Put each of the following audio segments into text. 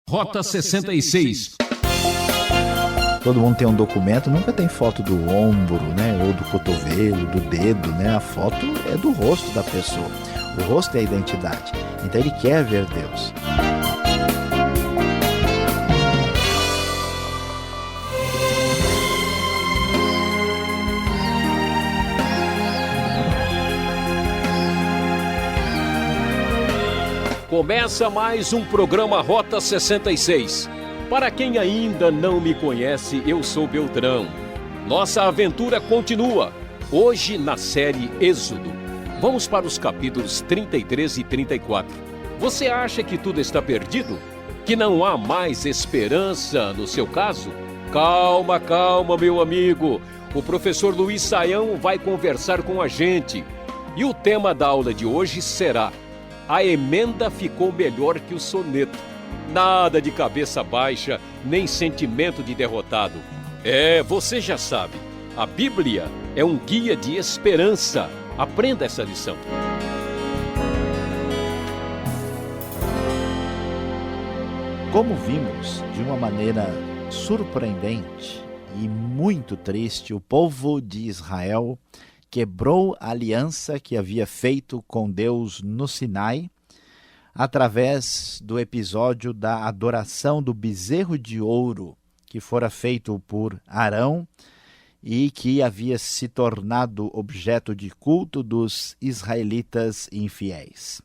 Rota 66. Todo mundo tem um documento, nunca tem foto do ombro, né? Ou do cotovelo, do dedo, né? A foto é do rosto da pessoa. O rosto é a identidade. Então ele quer ver Deus. Começa mais um programa Rota 66. Para quem ainda não me conhece, eu sou Beltrão. Nossa aventura continua, hoje na série Êxodo. Vamos para os capítulos 33 e 34. Você acha que tudo está perdido? Que não há mais esperança no seu caso? Calma, calma, meu amigo. O professor Luiz Saião vai conversar com a gente. E o tema da aula de hoje será: a emenda ficou melhor que o soneto. Nada de cabeça baixa, nem sentimento de derrotado. Você já sabe, a Bíblia é um guia de esperança. Aprenda essa lição. Como vimos, de uma maneira surpreendente e muito triste, o povo de Israel quebrou a aliança que havia feito com Deus no Sinai, através do episódio da adoração do bezerro de ouro que fora feito por Arão e que havia se tornado objeto de culto dos israelitas infiéis.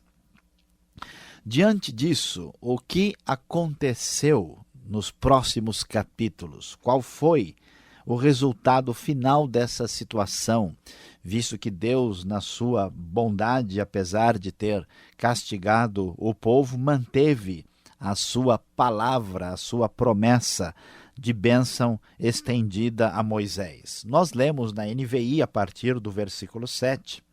Diante disso, o que aconteceu nos próximos capítulos? Qual foi o resultado final dessa situação, visto que Deus, na sua bondade, apesar de ter castigado o povo, manteve a sua palavra, a sua promessa de bênção estendida a Moisés. Nós lemos na NVI, a partir do versículo 7,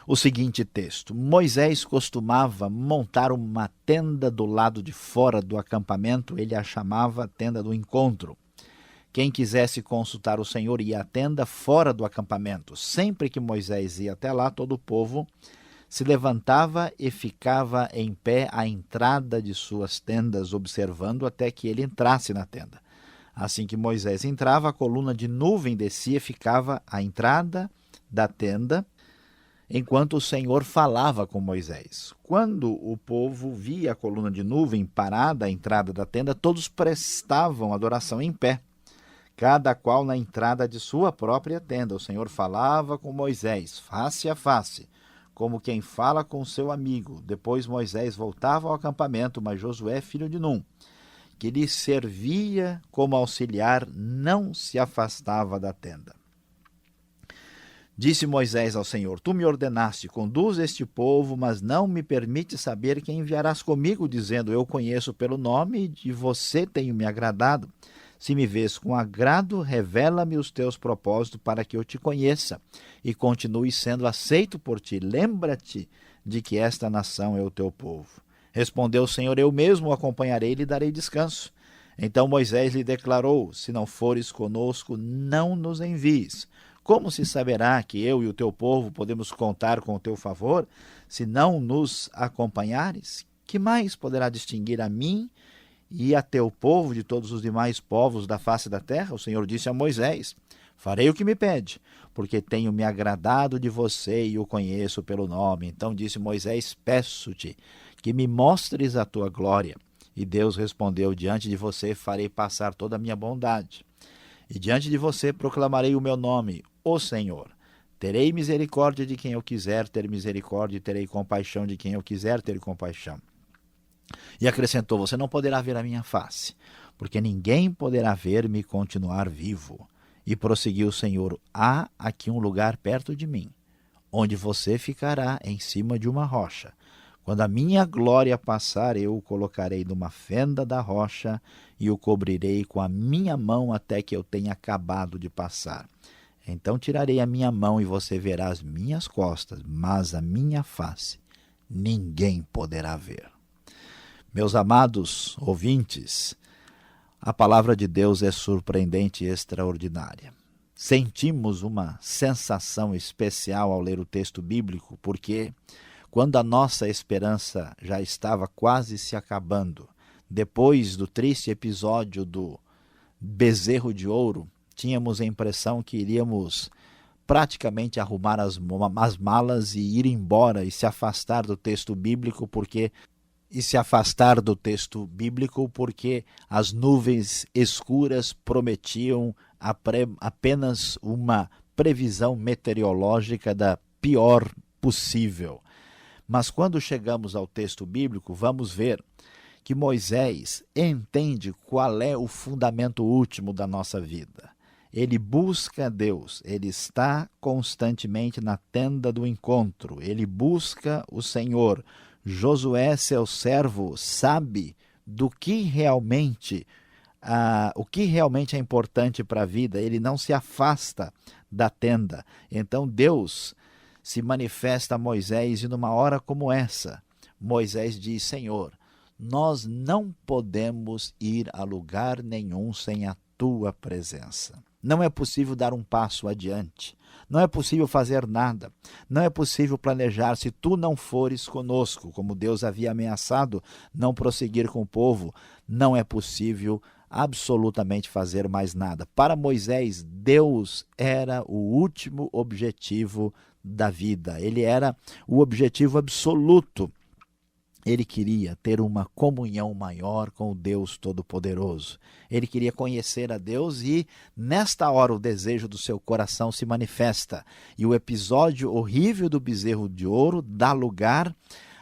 o seguinte texto: Moisés costumava montar uma tenda do lado de fora do acampamento, ele a chamava tenda do encontro. Quem quisesse consultar o Senhor ia à tenda fora do acampamento. Sempre que Moisés ia até lá, todo o povo se levantava e ficava em pé à entrada de suas tendas, observando até que ele entrasse na tenda. Assim que Moisés entrava, a coluna de nuvem descia e ficava à entrada da tenda, enquanto o Senhor falava com Moisés. Quando o povo via a coluna de nuvem parada à entrada da tenda, todos prestavam adoração em pé, cada qual na entrada de sua própria tenda. O Senhor falava com Moisés, face a face, como quem fala com seu amigo. Depois Moisés voltava ao acampamento, mas Josué, filho de Num, que lhe servia como auxiliar, não se afastava da tenda. Disse Moisés ao Senhor: Tu me ordenaste, conduz este povo, mas não me permite saber quem enviarás comigo, dizendo: Eu conheço pelo nome e de você tenho me agradado. Se me vês com agrado, revela-me os teus propósitos para que eu te conheça e continue sendo aceito por ti. Lembra-te de que esta nação é o teu povo. Respondeu o Senhor: Eu mesmo o acompanharei e lhe darei descanso. Então Moisés lhe declarou: Se não fores conosco, não nos envies. Como se saberá que eu e o teu povo podemos contar com o teu favor, se não nos acompanhares? Que mais poderá distinguir a mim e a teu povo de todos os demais povos da face da terra? O Senhor disse a Moisés: Farei o que me pede, porque tenho me agradado de você e o conheço pelo nome. Então disse Moisés: Peço-te que me mostres a tua glória. E Deus respondeu: Diante de você farei passar toda a minha bondade, e diante de você proclamarei o meu nome, o Senhor. Terei misericórdia de quem eu quiser ter misericórdia, e terei compaixão de quem eu quiser ter compaixão. E acrescentou: Você não poderá ver a minha face, porque ninguém poderá ver-me e continuar vivo. E prosseguiu o Senhor: Há aqui um lugar perto de mim, onde você ficará em cima de uma rocha. Quando a minha glória passar, eu o colocarei numa fenda da rocha e o cobrirei com a minha mão até que eu tenha acabado de passar. Então tirarei a minha mão e você verá as minhas costas, mas a minha face ninguém poderá ver. Meus amados ouvintes, a palavra de Deus é surpreendente e extraordinária. Sentimos uma sensação especial ao ler o texto bíblico, porque quando a nossa esperança já estava quase se acabando, Depois do triste episódio do bezerro de ouro, tínhamos a impressão que iríamos praticamente arrumar as malas e ir embora e se afastar do texto bíblico, porque as nuvens escuras prometiam apenas uma previsão meteorológica da pior possível. Mas quando chegamos ao texto bíblico, vamos ver que Moisés entende qual é o fundamento último da nossa vida. Ele busca Deus, ele está constantemente na tenda do encontro, ele busca o Senhor. Josué, seu servo, sabe do que realmente é importante para a vida, ele não se afasta da tenda. Então Deus se manifesta a Moisés e numa hora como essa, Moisés diz: Senhor, nós não podemos ir a lugar nenhum sem a tua presença. Não é possível dar um passo adiante. Não é possível fazer nada. Não é possível planejar se tu não fores conosco, como Deus havia ameaçado não prosseguir com o povo. Não é possível absolutamente fazer mais nada. Para Moisés, Deus era o último objetivo da vida. Ele era o objetivo absoluto. Ele queria ter uma comunhão maior com o Deus Todo-Poderoso. Ele queria conhecer a Deus e, nesta hora, o desejo do seu coração se manifesta. E o episódio horrível do bezerro de ouro dá lugar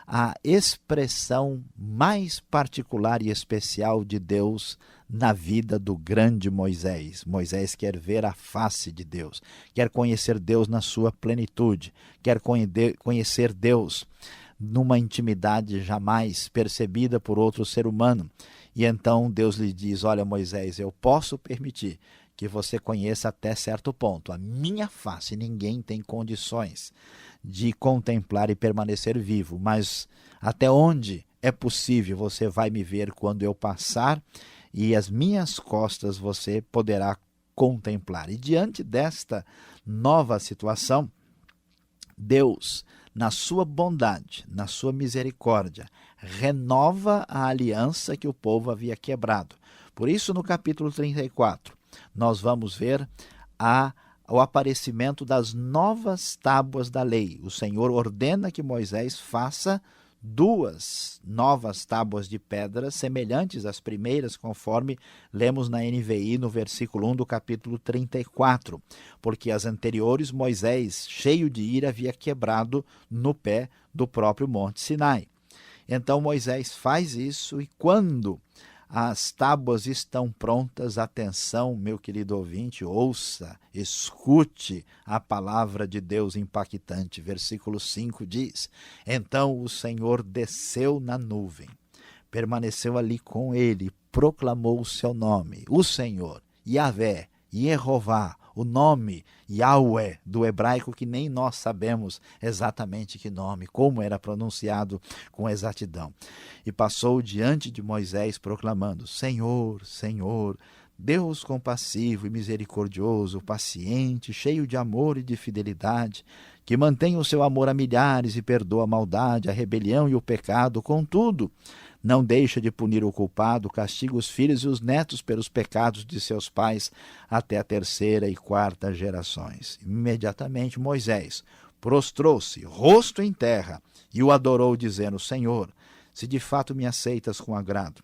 à expressão mais particular e especial de Deus na vida do grande Moisés. Moisés quer ver a face de Deus, quer conhecer Deus na sua plenitude, quer conhecer Deus numa intimidade jamais percebida por outro ser humano. E então Deus lhe diz: olha, Moisés, eu posso permitir que você conheça até certo ponto. A minha face ninguém tem condições de contemplar e permanecer vivo, mas até onde é possível você vai me ver quando eu passar, e as minhas costas você poderá contemplar. E diante desta nova situação, Deus, na sua bondade, na sua misericórdia, renova a aliança que o povo havia quebrado. Por isso, no capítulo 34, nós vamos ver o aparecimento das novas tábuas da lei. O Senhor ordena que Moisés faça 2 novas tábuas de pedra semelhantes às primeiras, conforme lemos na NVI no versículo 1 do capítulo 34, porque as anteriores Moisés, cheio de ira, havia quebrado no pé do próprio Monte Sinai. Então Moisés faz isso, e quando as tábuas estão prontas, atenção, meu querido ouvinte, ouça, escute a palavra de Deus impactante. Versículo 5 diz: então o Senhor desceu na nuvem, permaneceu ali com ele, proclamou o seu nome, o Senhor, Yahvé, Yehová, o nome Yahweh do hebraico, que nem nós sabemos exatamente que nome, como era pronunciado com exatidão. E passou diante de Moisés proclamando: Senhor, Senhor, Deus compassivo e misericordioso, paciente, cheio de amor e de fidelidade, que mantém o seu amor a milhares e perdoa a maldade, a rebelião e o pecado, contudo, não deixa de punir o culpado, castiga os filhos e os netos pelos pecados de seus pais até a 3ª e 4ª gerações. Imediatamente Moisés prostrou-se, rosto em terra, e o adorou, dizendo: Senhor, se de fato me aceitas com agrado,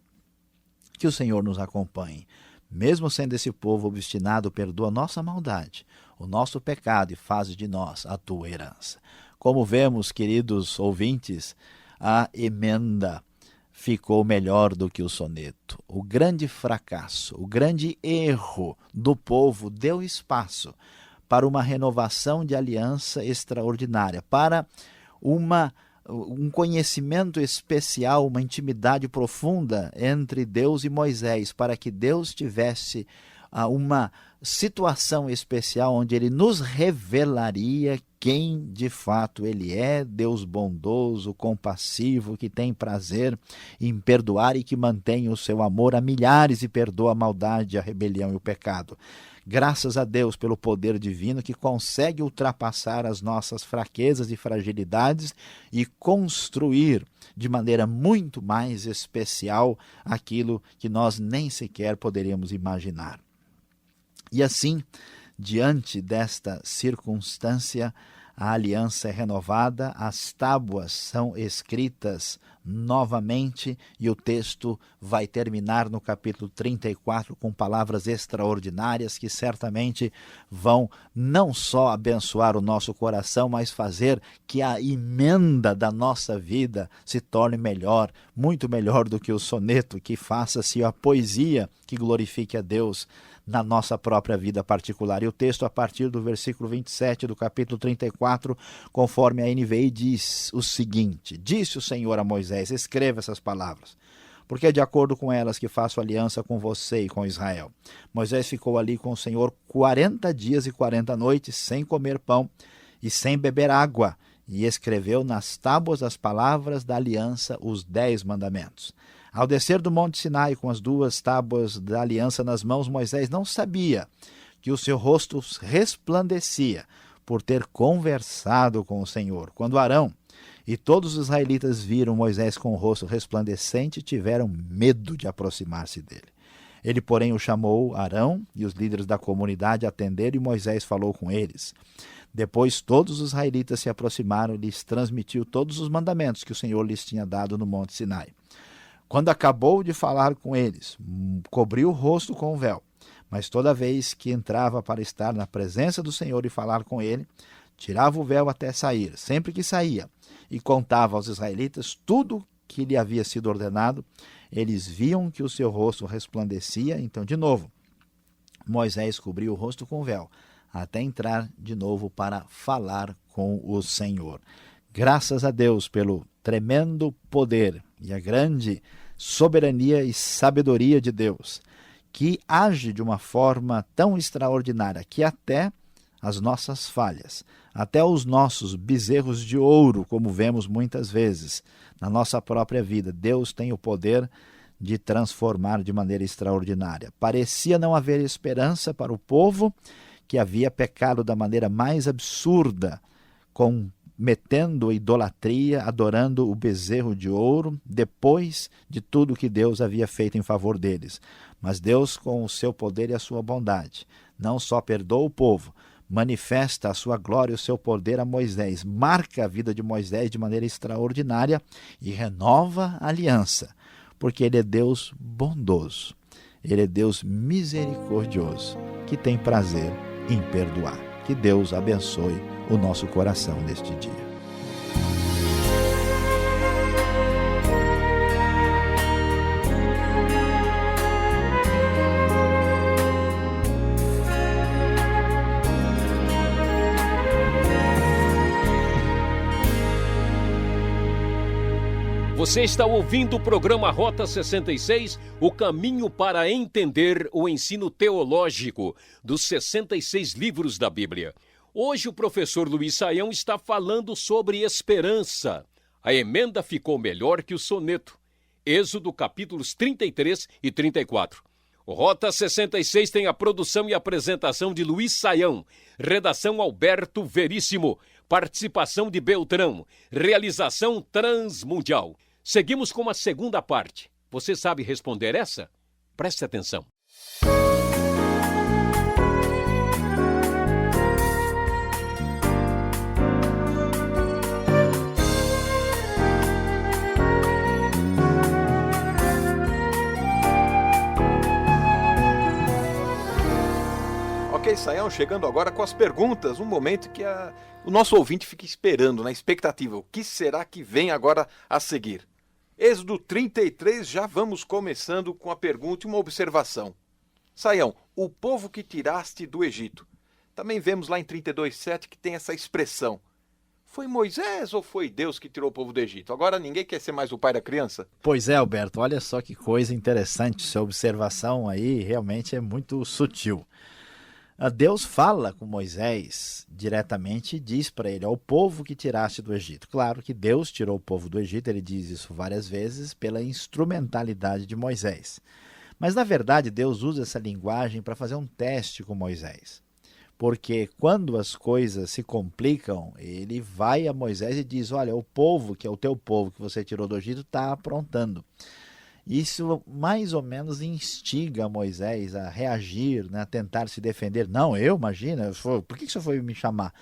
que o Senhor nos acompanhe. Mesmo sendo esse povo obstinado, perdoa nossa maldade, o nosso pecado, e faz de nós a tua herança. Como vemos, queridos ouvintes, a emenda ficou melhor do que o soneto. O grande fracasso, o grande erro do povo deu espaço para uma renovação de aliança extraordinária, para um conhecimento especial, uma intimidade profunda entre Deus e Moisés, para que Deus tivesse uma situação especial onde ele nos revelaria quem de fato ele é, Deus bondoso, compassivo, que tem prazer em perdoar e que mantém o seu amor a milhares e perdoa a maldade, a rebelião e o pecado. Graças a Deus pelo poder divino que consegue ultrapassar as nossas fraquezas e fragilidades e construir de maneira muito mais especial aquilo que nós nem sequer poderíamos imaginar. E assim, diante desta circunstância, a aliança é renovada, as tábuas são escritas novamente e o texto vai terminar no capítulo 34 com palavras extraordinárias que certamente vão não só abençoar o nosso coração, mas fazer que a emenda da nossa vida se torne melhor, muito melhor do que o soneto, que faça-se a poesia que glorifique a Deus na nossa própria vida particular. E o texto, a partir do versículo 27 do capítulo 34, conforme a NVI, diz o seguinte: Disse o Senhor a Moisés, escreva essas palavras, porque é de acordo com elas que faço aliança com você e com Israel. Moisés ficou ali com o Senhor 40 dias e 40 noites, sem comer pão e sem beber água, e escreveu nas tábuas as palavras da aliança, os 10 mandamentos. Ao descer do monte Sinai com as 2 tábuas da aliança nas mãos, Moisés não sabia que o seu rosto resplandecia por ter conversado com o Senhor. Quando Arão e todos os israelitas viram Moisés com o rosto resplandecente, tiveram medo de aproximar-se dele. Ele, porém, o chamou, Arão e os líderes da comunidade atenderam, e Moisés falou com eles. Depois todos os israelitas se aproximaram e lhes transmitiu todos os mandamentos que o Senhor lhes tinha dado no monte Sinai. Quando acabou de falar com eles, cobriu o rosto com o véu, mas toda vez que entrava para estar na presença do Senhor e falar com ele, tirava o véu até sair. Sempre que saía e contava aos israelitas tudo que lhe havia sido ordenado, eles viam que o seu rosto resplandecia. Então, de novo, Moisés cobriu o rosto com o véu, até entrar de novo para falar com o Senhor. Graças a Deus pelo tremendo poder e a grande soberania e sabedoria de Deus, que age de uma forma tão extraordinária que até as nossas falhas, até os nossos bezerros de ouro, como vemos muitas vezes na nossa própria vida, Deus tem o poder de transformar de maneira extraordinária. Parecia não haver esperança para o povo que havia pecado da maneira mais absurda, cometendo idolatria, adorando o bezerro de ouro, depois de tudo que Deus havia feito em favor deles. Mas Deus, com o seu poder e a sua bondade, não só perdoa o povo, manifesta a sua glória e o seu poder a Moisés, marca a vida de Moisés de maneira extraordinária e renova a aliança, porque ele é Deus bondoso, ele é Deus misericordioso, que tem prazer em perdoar. Que Deus abençoe o nosso coração neste dia. Você está ouvindo o programa Rota 66, o caminho para entender o ensino teológico dos 66 livros da Bíblia. Hoje o professor Luiz Saião está falando sobre esperança. A emenda ficou melhor que o soneto. Êxodo capítulos 33 e 34. O Rota 66 tem a produção e apresentação de Luiz Saião, redação Alberto Veríssimo, participação de Beltrão, realização Transmundial. Seguimos com a segunda parte. Você sabe responder essa? Preste atenção. Ok, Saião, chegando agora com as perguntas, um momento que o nosso ouvinte fica esperando, na expectativa. O que será que vem agora a seguir? Êxodo 33, já vamos começando com a pergunta e uma observação. Saião, o povo que tiraste do Egito. Também vemos lá em 32:7 que tem essa expressão. Foi Moisés ou foi Deus que tirou o povo do Egito? Agora ninguém quer ser mais o pai da criança? Pois é, Alberto, olha só que coisa interessante, sua observação aí realmente é muito sutil. Deus fala com Moisés diretamente e diz para ele, ao povo que tiraste do Egito. Claro que Deus tirou o povo do Egito, ele diz isso várias vezes, pela instrumentalidade de Moisés. Mas, na verdade, Deus usa essa linguagem para fazer um teste com Moisés. Porque quando as coisas se complicam, ele vai a Moisés e diz, olha, o povo, que é o teu povo que você tirou do Egito, está aprontando. Isso mais ou menos instiga Moisés a reagir, né, a tentar se defender. Não, imagina, por que você foi me chamar?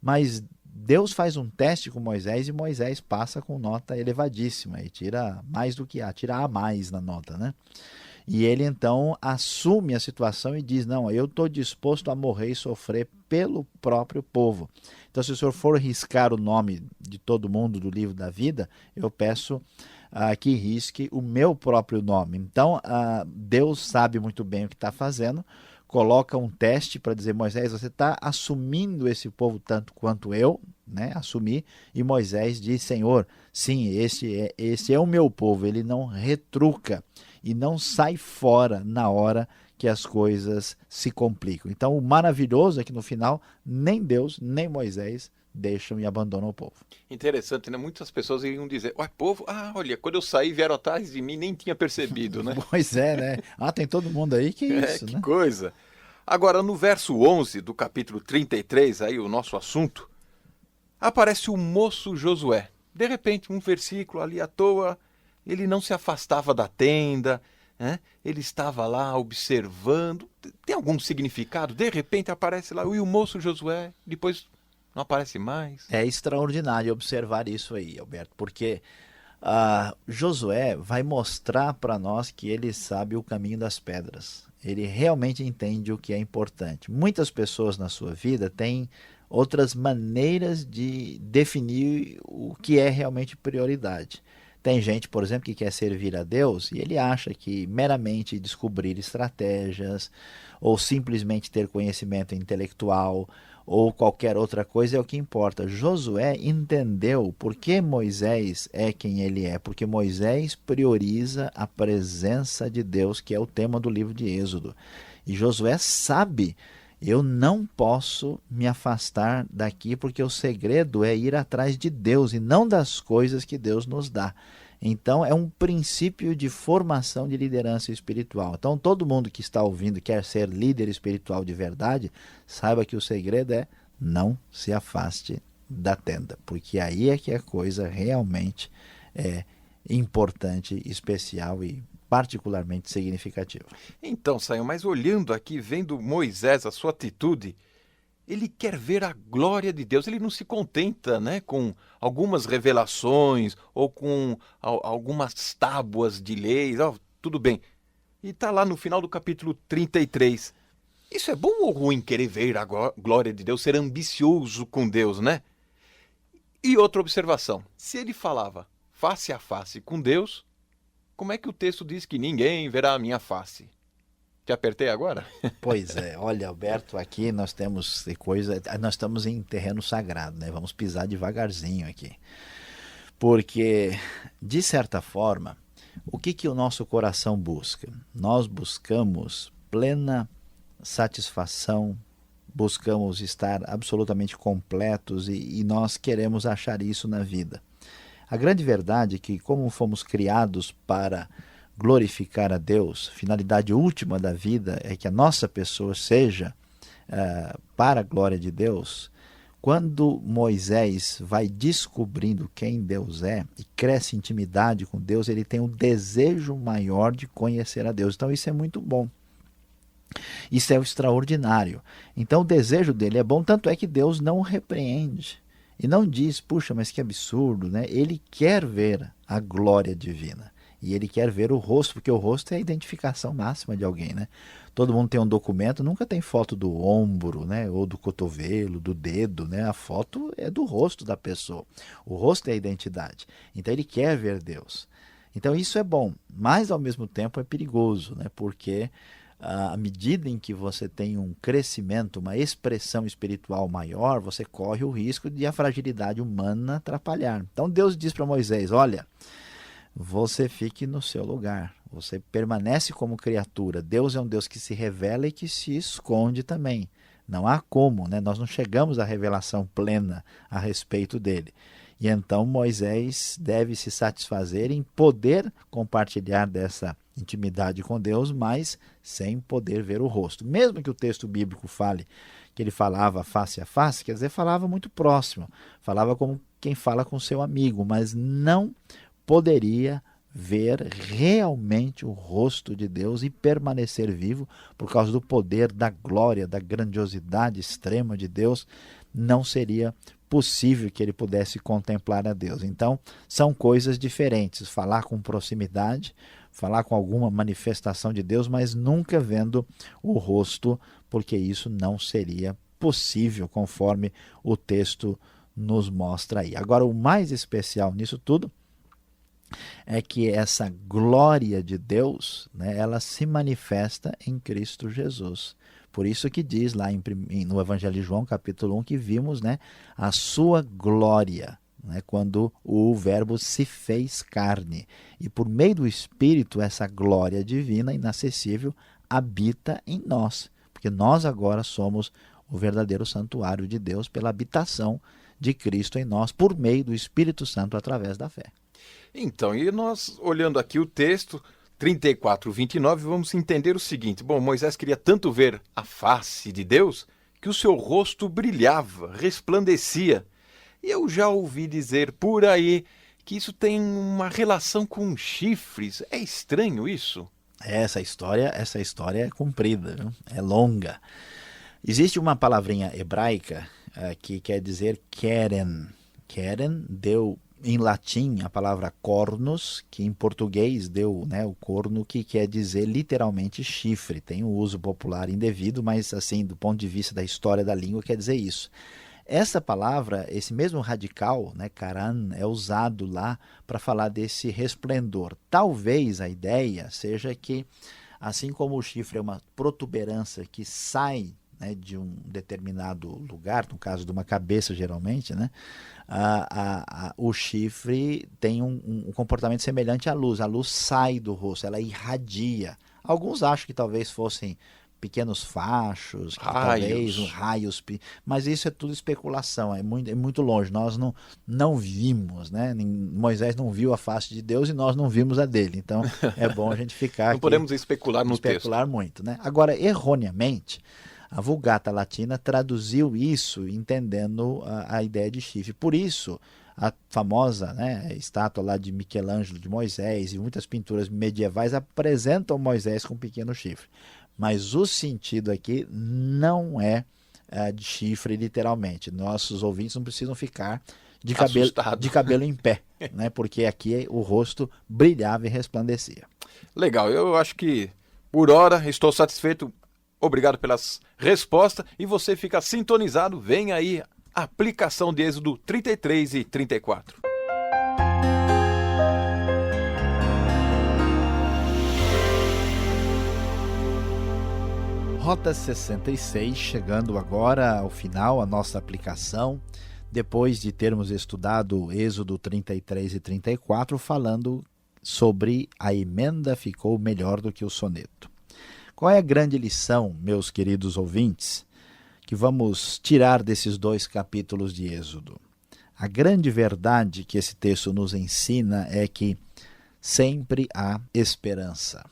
Mas Deus faz um teste com Moisés e Moisés passa com nota elevadíssima e tira mais do que A, tira A mais na nota, né? E ele então assume a situação e diz, não, eu estou disposto a morrer e sofrer pelo próprio povo. Então, se o senhor for riscar o nome de todo mundo do livro da vida, eu peço que risque o meu próprio nome. Então, Deus sabe muito bem o que está fazendo, coloca um teste para dizer, Moisés, você está assumindo esse povo tanto quanto eu, né, assumi, e Moisés diz, Senhor, sim, esse é o meu povo, ele não retruca e não sai fora na hora que as coisas se complicam. Então, o maravilhoso é que no final, nem Deus, nem Moisés deixam e abandonam o povo. Interessante, né? Muitas pessoas iriam dizer, ué, povo, olha, quando eu saí vieram atrás de mim, nem tinha percebido, né? Pois é, né? Tem todo mundo aí que isso, que né? coisa. Agora, no verso 11 do capítulo 33, aí o nosso assunto, aparece o moço Josué. De repente, um versículo ali à toa, ele não se afastava da tenda, né? Ele estava lá observando. Tem algum significado? De repente aparece lá, e o moço Josué, depois não aparece mais. É extraordinário observar isso aí, Alberto, porque Josué vai mostrar para nós que ele sabe o caminho das pedras. Ele realmente entende o que é importante. Muitas pessoas na sua vida têm outras maneiras de definir o que é realmente prioridade. Tem gente, por exemplo, que quer servir a Deus e ele acha que meramente descobrir estratégias ou simplesmente ter conhecimento intelectual ou qualquer outra coisa é o que importa. Josué entendeu por que Moisés é quem ele é, porque Moisés prioriza a presença de Deus, que é o tema do livro de Êxodo. E Josué sabe, eu não posso me afastar daqui, porque o segredo é ir atrás de Deus e não das coisas que Deus nos dá. Então, é um princípio de formação de liderança espiritual. Então, todo mundo que está ouvindo quer ser líder espiritual de verdade, saiba que o segredo é não se afaste da tenda, porque aí é que a coisa realmente é importante, especial e particularmente significativa. Então, Sayão, mas olhando aqui, vendo Moisés, a sua atitude, ele quer ver a glória de Deus, ele não se contenta, né, com algumas revelações ou com algumas tábuas de leis, tudo bem. E está lá no final do capítulo 33. Isso é bom ou ruim, querer ver a glória de Deus, ser ambicioso com Deus, né? E outra observação, se ele falava face a face com Deus, como é que o texto diz que ninguém verá a minha face? Te apertei agora? Pois é, olha, Alberto, aqui nós temos nós estamos em terreno sagrado, né? Vamos pisar devagarzinho aqui. Porque, de certa forma, o que o nosso coração busca? Nós buscamos plena satisfação, buscamos estar absolutamente completos e nós queremos achar isso na vida. A grande verdade é que, como fomos criados para glorificar a Deus, finalidade última da vida é que a nossa pessoa seja para a glória de Deus. Quando Moisés vai descobrindo quem Deus é e cresce intimidade com Deus, ele tem um desejo maior de conhecer a Deus. Então isso é muito bom. Isso é o extraordinário. Então o desejo dele é bom, tanto é que Deus não o repreende. E não diz, puxa, mas que absurdo, né? Ele quer ver a glória divina. E ele quer ver o rosto, porque o rosto é a identificação máxima de alguém, né? Todo mundo tem um documento, nunca tem foto do ombro, né? Ou do cotovelo, do dedo, né? A foto é do rosto da pessoa. O rosto é a identidade. Então ele quer ver Deus. Então isso é bom, mas ao mesmo tempo é perigoso, né? Porque à medida em que você tem um crescimento, uma expressão espiritual maior, você corre o risco de a fragilidade humana atrapalhar. Então Deus diz para Moisés, olha, você fique no seu lugar, você permanece como criatura. Deus é um Deus que se revela e que se esconde também. Não há como, né? Nós não chegamos à revelação plena a respeito dele. E então Moisés deve se satisfazer em poder compartilhar dessa intimidade com Deus, mas sem poder ver o rosto. Mesmo que o texto bíblico fale que ele falava face a face, quer dizer, falava muito próximo, falava como quem fala com seu amigo, mas não poderia ver realmente o rosto de Deus e permanecer vivo por causa do poder, da glória, da grandiosidade extrema de Deus. Não seria possível que ele pudesse contemplar a Deus. Então, são coisas diferentes. Falar com proximidade, falar com alguma manifestação de Deus, mas nunca vendo o rosto, porque isso não seria possível, conforme o texto nos mostra aí. Agora, o mais especial nisso tudo é que essa glória de Deus, né, ela se manifesta em Cristo Jesus. Por isso que diz lá no Evangelho de João, capítulo 1, que vimos, né, a sua glória, né, quando o Verbo se fez carne. E por meio do Espírito, essa glória divina, inacessível, habita em nós. Porque nós agora somos o verdadeiro santuário de Deus pela habitação de Cristo em nós, por meio do Espírito Santo, através da fé. Então, e nós, olhando aqui o texto 34:29, vamos entender o seguinte. Bom, Moisés queria tanto ver a face de Deus que o seu rosto brilhava, resplandecia. E eu já ouvi dizer por aí que isso tem uma relação com chifres. É estranho isso? Essa história é comprida, viu? É longa. Existe uma palavrinha hebraica que quer dizer keren. Keren deu em latim a palavra cornus, que em português deu, né, o corno, que quer dizer literalmente chifre. Tem um uso popular indevido, mas assim, do ponto de vista da história da língua, quer dizer isso. Essa palavra, esse mesmo radical, né, karan, é usado lá para falar desse resplendor. Talvez a ideia seja que, assim como o chifre é uma protuberância que sai, né, de um determinado lugar, no caso de uma cabeça geralmente, né, o chifre tem um comportamento semelhante à luz. A luz sai do rosto, ela irradia. Alguns acham que talvez fossem pequenos fachos, talvez raios, mas isso é tudo especulação, é muito longe. Nós não vimos, né? Moisés não viu a face de Deus e nós não vimos a dele. Então é bom a gente ficar não aqui, podemos especular no texto. Especular muito, né? Agora, erroneamente, a Vulgata Latina traduziu isso entendendo a ideia de chifre. Por isso, a famosa, né, estátua lá de Michelangelo de Moisés e muitas pinturas medievais apresentam Moisés com um pequeno chifre. Mas o sentido aqui não é de chifre literalmente. Nossos ouvintes não precisam ficar de cabelo em pé, né, porque aqui o rosto brilhava e resplandecia. Legal, eu acho que por hora estou satisfeito. Obrigado pelas respostas e você fica sintonizado. Vem aí a aplicação de Êxodo 33 e 34. Rota 66, chegando agora ao final, a nossa aplicação, depois de termos estudado Êxodo 33 e 34, falando sobre a emenda ficou melhor do que o soneto. Qual é a grande lição, meus queridos ouvintes, que vamos tirar desses dois capítulos de Êxodo? A grande verdade que esse texto nos ensina é que sempre há esperança.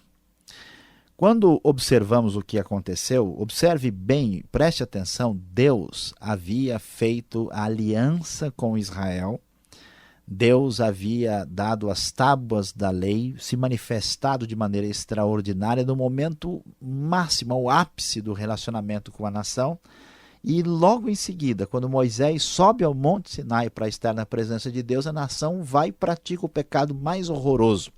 Quando observamos o que aconteceu, observe bem, preste atenção, Deus havia feito a aliança com Israel, Deus havia dado as tábuas da lei, se manifestado de maneira extraordinária no momento máximo, ao ápice do relacionamento com a nação. E logo em seguida, quando Moisés sobe ao Monte Sinai para estar na presença de Deus, a nação vai e pratica o pecado mais horroroso.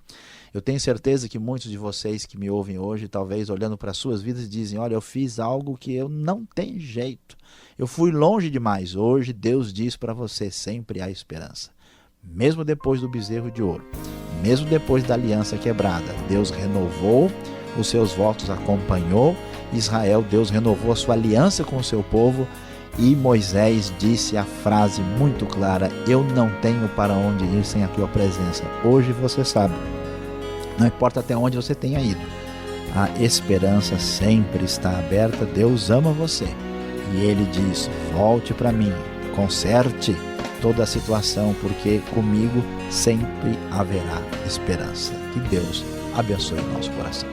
Eu tenho certeza que muitos de vocês que me ouvem hoje, talvez olhando para as suas vidas, dizem: olha, eu fiz algo que eu não tenho jeito. Eu fui longe demais. Hoje Deus diz para você, sempre há esperança. Mesmo depois do bezerro de ouro, mesmo depois da aliança quebrada, Deus renovou os seus votos, acompanhou Israel, Deus renovou a sua aliança com o seu povo e Moisés disse a frase muito clara: eu não tenho para onde ir sem a tua presença. Hoje você sabe, não importa até onde você tenha ido, a esperança sempre está aberta. Deus ama você e Ele diz: volte para mim, conserte toda a situação, porque comigo sempre haverá esperança. Que Deus abençoe o nosso coração.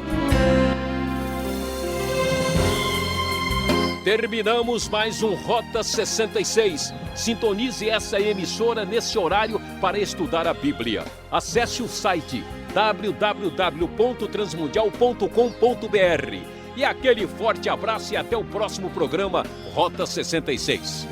Terminamos mais um Rota 66. Sintonize essa emissora nesse horário para estudar a Bíblia. Acesse o site www.transmundial.com.br. E aquele forte abraço e até o próximo programa Rota 66.